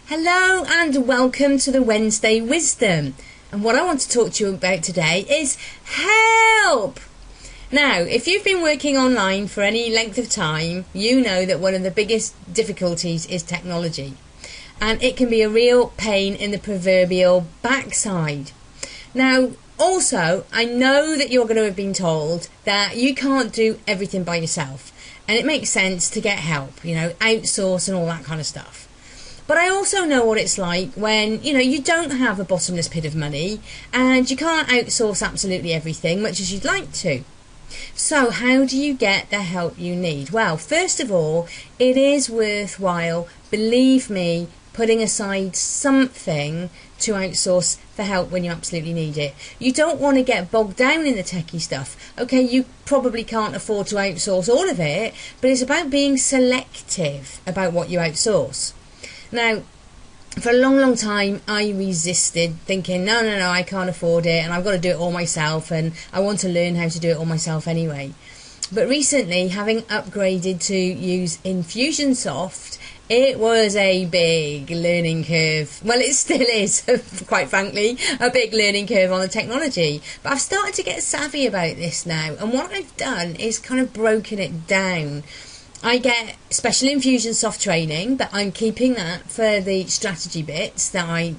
Hello and welcome to the Wednesday Wisdom. And what I want to talk to you about today is help! Now, if you've been working online for any length of time, you know that one of the biggest difficulties is technology. And it can be a real pain in the proverbial backside. Now, also, I know that you're going to have been told that you can't do everything by yourself. And it makes sense to get help, outsource and all that kind of stuff. But I also know what it's like when, you don't have a bottomless pit of money and you can't outsource absolutely everything, much as you'd like to. So how do you get the help you need? Well, first of all, it is worthwhile, believe me, putting aside something to outsource for help when you absolutely need it. You don't want to get bogged down in the techie stuff. Okay, you probably can't afford to outsource all of it, but it's about being selective about what you outsource. Now, for a long time, I resisted, thinking, no, I can't afford it, and I've got to do it all myself, and I want to learn how to do it all myself anyway. But recently, having upgraded to use Infusionsoft, it was a big learning curve. Well, it still is, quite frankly, a big learning curve on the technology. But I've started to get savvy about this now, and what I've done is kind of broken it down. I get special Infusionsoft training, but I'm keeping that for the strategy bits that I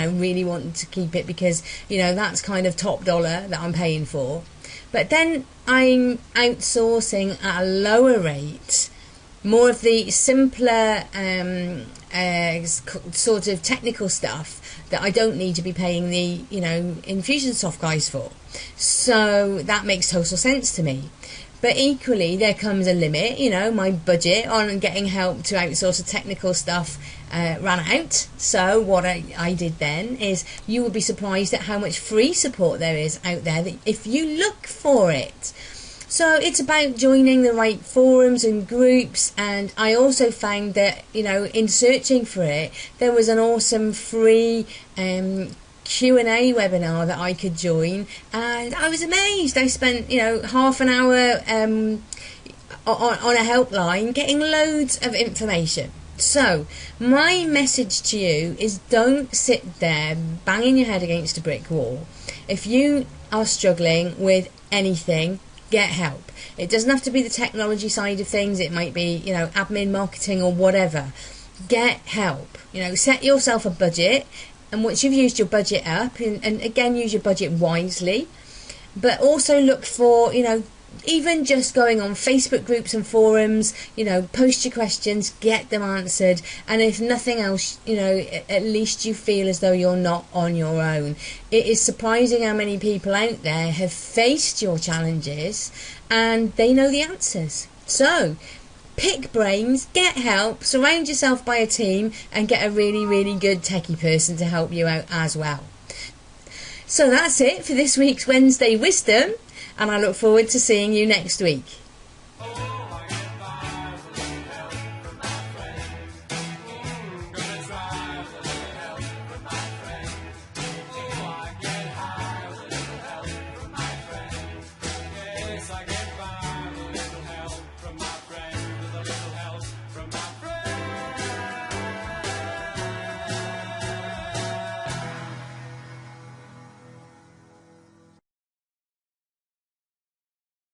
really want to keep it because, that's kind of top dollar that I'm paying for. But then I'm outsourcing at a lower rate, more of the simpler sort of technical stuff that I don't need to be paying the, Infusionsoft guys for. So that makes total sense to me. But equally, there comes a limit. My budget on getting help to outsource the technical stuff ran out. So what I did then is, you will be surprised at how much free support there is out there if you look for it. So it's about joining the right forums and groups, and I also found that, in searching for it, there was an awesome free Q&A webinar that I could join, and I was amazed. I spent half an hour on a helpline getting loads of information. So my message to you is, don't sit there banging your head against a brick wall. If you are struggling with anything, get help. It doesn't have to be the technology side of things. It might be admin, marketing, or whatever. Get help. Set yourself a budget. And once you've used your budget up, and again, use your budget wisely, but also look for, even just going on Facebook groups and forums, post your questions, get them answered. And if nothing else, at least you feel as though you're not on your own. It is surprising how many people out there have faced your challenges and they know the answers. So, pick brains, get help, surround yourself by a team, and get a really, really good techie person to help you out as well. So that's it for this week's Wednesday Wisdom, and I look forward to seeing you next week.